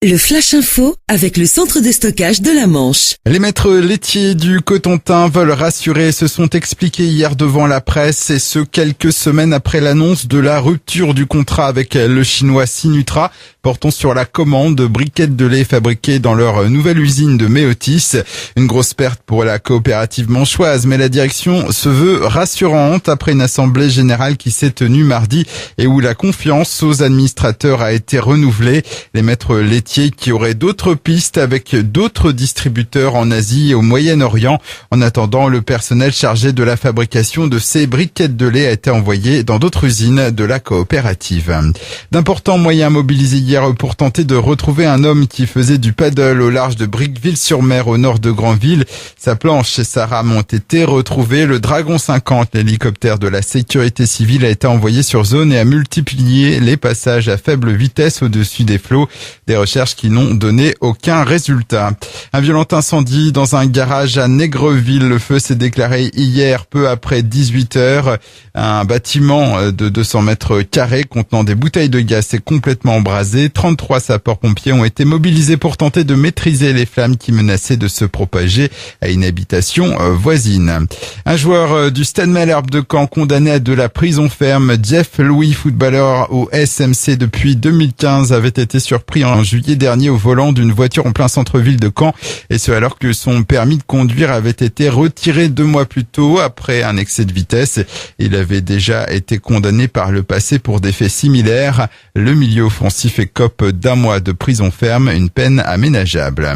Le Flash Info avec le centre de stockage de la Manche. Les maîtres laitiers du Cotentin veulent rassurer et se sont expliqués hier devant la presse, et ce quelques semaines après l'annonce de la rupture du contrat avec le chinois Sinutra, portant sur la commande de briquettes de lait fabriquées dans leur nouvelle usine de Méotis. Une grosse perte pour la coopérative manchoise, mais la direction se veut rassurante après une assemblée générale qui s'est tenue mardi et où la confiance aux administrateurs a été renouvelée. Les maîtres laitiers qui auraient d'autres pistes avec d'autres distributeurs en Asie et au Moyen-Orient. En attendant, le personnel chargé de la fabrication de ces briquettes de lait a été envoyé dans d'autres usines de la coopérative. D'importants moyens mobilisés hier pour tenter de retrouver un homme qui faisait du paddle au large de Briqueville-sur-Mer au nord de Granville. Sa planche et sa rame ont été retrouvées. Le Dragon 50, l'hélicoptère de la sécurité civile, a été envoyé sur zone et a multiplié les passages à faible vitesse au-dessus des flots. Des recherches qui n'ont donné aucun résultat. Un violent incendie dans un garage à Négreville. Le feu s'est déclaré hier peu après 18 heures. Un bâtiment de 200 mètres carrés contenant des bouteilles de gaz s'est complètement embrasé. 33 sapeurs-pompiers ont été mobilisés pour tenter de maîtriser les flammes qui menaçaient de se propager à une habitation voisine. Un joueur du Stade Malherbe de Caen condamné à de la prison ferme, Jeff Louis, footballeur au SMC depuis 2015, avait été surpris en juillet dernier au volant d'une voiture en plein centre-ville de Caen, et ce alors que son permis de conduire avait été retiré 2 mois plus tôt après un excès de vitesse. Il avait déjà été condamné par le passé pour des faits similaires. Le milieu offensif écope d'1 mois de prison ferme, une peine aménageable.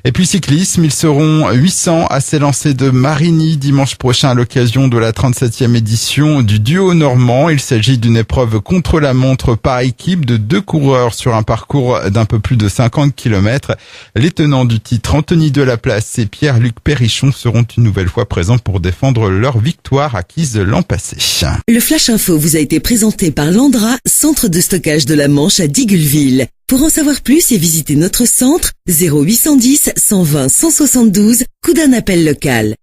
Et puis cyclisme, ils seront 800 à s'élancer de Marigny dimanche prochain à l'occasion de la 37e édition du duo normand. Il s'agit d'une épreuve contre la montre par équipe de 2 coureurs sur un parcours d'un peu plus de 50 km. Les tenants du titre, Anthony Delaplace et Pierre-Luc Perrichon, seront une nouvelle fois présents pour défendre leur victoire acquise l'an passé. Le Flash Info vous a été présenté par Landra, centre de stockage de la Manche à Digulleville. Pour en savoir plus et visiter notre centre, 0810 120 172, coup d'un appel local.